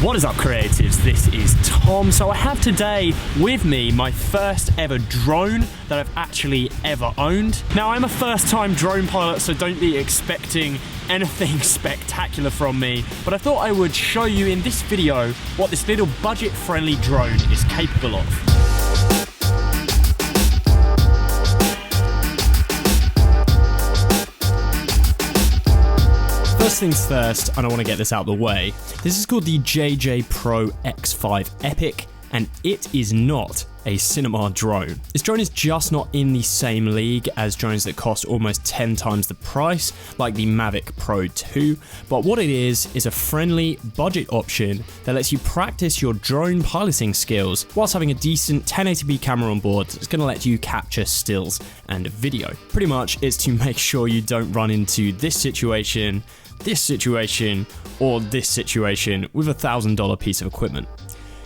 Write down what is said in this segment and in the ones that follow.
What is up, creatives? This is Tom. So I have today with me my first ever drone that I've actually ever owned. Now, I'm a first-time drone pilot, so don't be expecting anything spectacular from me, but I thought I would show you in this video what this little budget-friendly drone is capable of. First things first, and I want to get this out of the way, this is called the JJPRO X5 Epik, and it is not a cinema drone. This drone is just not in the same league as drones that cost almost 10 times the price, like the Mavic Pro 2, but what it is a friendly budget option that lets you practice your drone piloting skills whilst having a decent 1080p camera on board that's going to let you capture stills and video. Pretty much it's to make sure you don't run into this situation, or this situation with a $1,000 piece of equipment.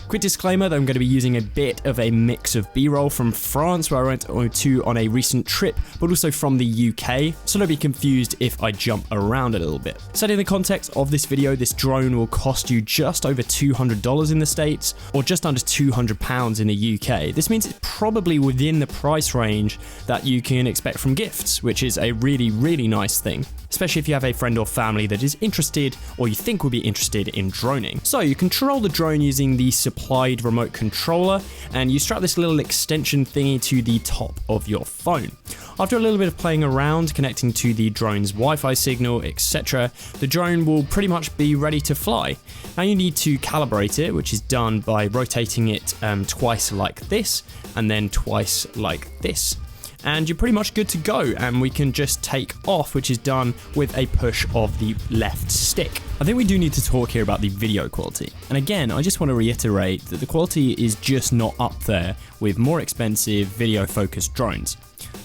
Quick disclaimer that I'm going to be using a bit of a mix of B-roll from France, where I went to on a recent trip, but also from the UK, so don't be confused if I jump around a little bit. Setting the context of this video, this drone will cost you just over $200 in the States, or just under £200 in the UK. This means it's probably within the price range that you can expect from gifts, which is a really nice thing, especially if you have a friend or family that is interested, or you think will be interested in droning. So you control the drone using the supplied remote controller, and you strap this little extension thingy to the top of your phone. After a little bit of playing around, connecting to the drone's Wi-Fi signal, etc., the drone will pretty much be ready to fly. Now you need to calibrate it, which is done by rotating it twice like this, and then twice like this. And you're pretty much good to go, and we can just take off, which is done with a push of the left stick. I think we do need to talk here about the video quality. And again, I just want to reiterate that the quality is just not up there with more expensive video focused drones.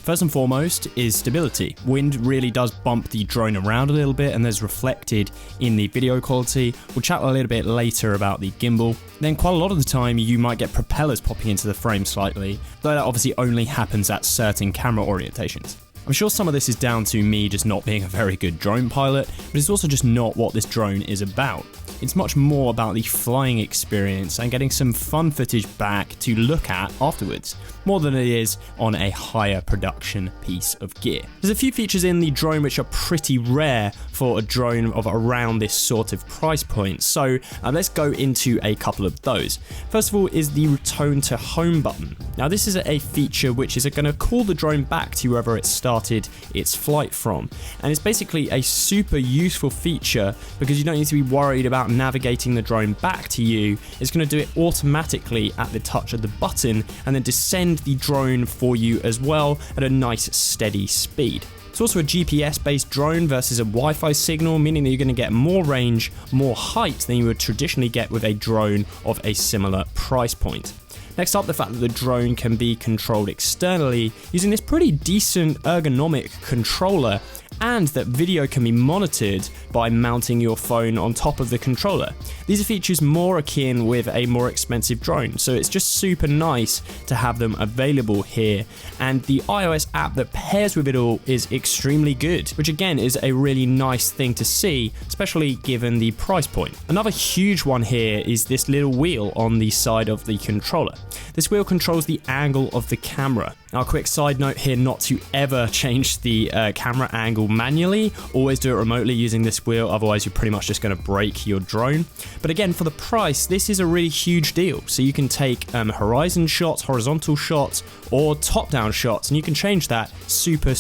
First and foremost is stability. Wind really does bump the drone around a little bit, and there's reflected in the video quality. We'll chat a little bit later about the gimbal. Then quite a lot of the time you might get propellers popping into the frame slightly, though that obviously only happens at certain camera orientations. I'm sure some of this is down to me just not being a very good drone pilot, but it's also just not what this drone is about. It's much more about the flying experience and getting some fun footage back to look at afterwards, more than it is on a higher production piece of gear. There's a few features in the drone which are pretty rare for a drone of around this sort of price point, so let's go into a couple of those. First of all is the return to home button. Now this is a feature which is going to call the drone back to wherever it started its flight from, and it's basically a super useful feature because you don't need to be worried about navigating the drone back to you. It's going to do it automatically at the touch of the button and then descend the drone for you as well at a nice steady speed. It's also a GPS based drone versus a Wi-Fi signal, meaning that you're going to get more range, more height than you would traditionally get with a drone of a similar price point. Next up, the fact that the drone can be controlled externally using this pretty decent ergonomic controller, and that video can be monitored by mounting your phone on top of the controller. These are features more akin with a more expensive drone, so it's just super nice to have them available here, and the iOS app that pairs with it all is extremely good, which again is a really nice thing to see, especially given the price point. Another huge one here is this little wheel on the side of the controller. This wheel controls the angle of the camera. Now, a quick side note here, not to ever change the camera angle manually. Always do it remotely using this wheel, otherwise you're pretty much just going to break your drone. But again, for the price, this is a really huge deal. So you can take horizon shots, horizontal shots, or top-down shots, and you can change that super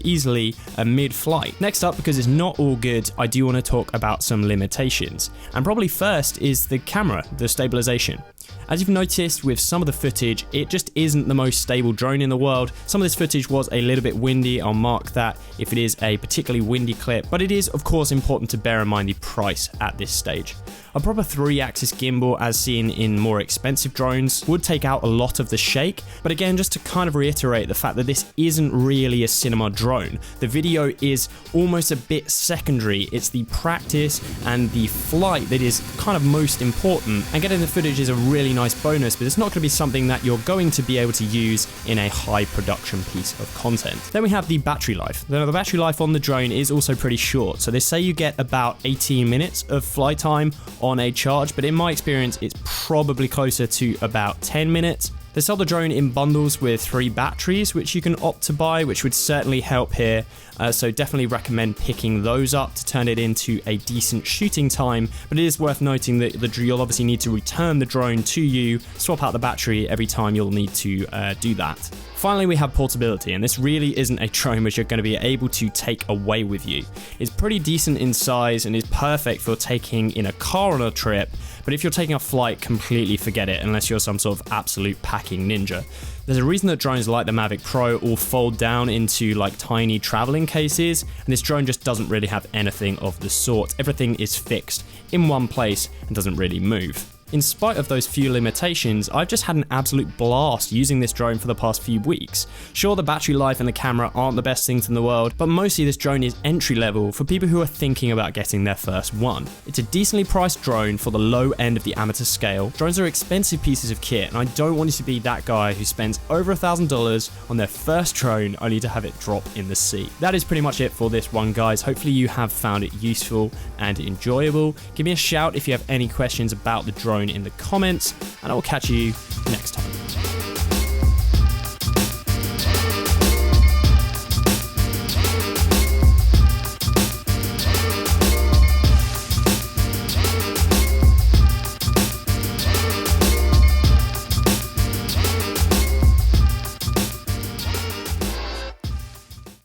easily mid-flight. Next up, because it's not all good, I do want to talk about some limitations. And probably first is the camera, the stabilization. As you've noticed with some of the footage, it just isn't the most stable drone in the world. Some of this footage was a little bit windy. I'll mark that if it is a particularly windy clip, but it is of course important to bear in mind the price at this stage. A proper 3-axis gimbal, as seen in more expensive drones, would take out a lot of the shake, but again, just to kind of reiterate the fact that this isn't really a cinema drone. The video is almost a bit secondary. It's the practice and the flight that is kind of most important, and getting the footage is a really nice bonus, but it's not going to be something that you're going to be able to use in a high production piece of content. Then we have the battery life. Now, the battery life on the drone is also pretty short, so they say you get about 18 minutes of flight time on a charge, but in my experience, it's probably closer to about 10 minutes. They sell the drone in bundles with 3 batteries, which you can opt to buy, which would certainly help here. So definitely recommend picking those up to turn it into a decent shooting time. But it is worth noting that you'll obviously need to return the drone to you, swap out the battery every time you'll need to do that. Finally, we have portability, and this really isn't a drone which you're going to be able to take away with you. It's pretty decent in size and is perfect for taking in a car on a trip, but if you're taking a flight, completely forget it unless you're some sort of absolute packing ninja. There's a reason that drones like the Mavic Pro all fold down into like tiny traveling cases, and this drone just doesn't really have anything of the sort. Everything is fixed in one place and doesn't really move. In spite of those few limitations, I've just had an absolute blast using this drone for the past few weeks. Sure, the battery life and the camera aren't the best things in the world, but mostly this drone is entry level for people who are thinking about getting their first one. It's a decently priced drone for the low end of the amateur scale. Drones are expensive pieces of kit, and I don't want you to be that guy who spends over $1,000 on their first drone only to have it drop in the sea. That is pretty much it for this one, guys. Hopefully you have found it useful and enjoyable. Give me a shout if you have any questions about the drone in the comments, and I will catch you next time.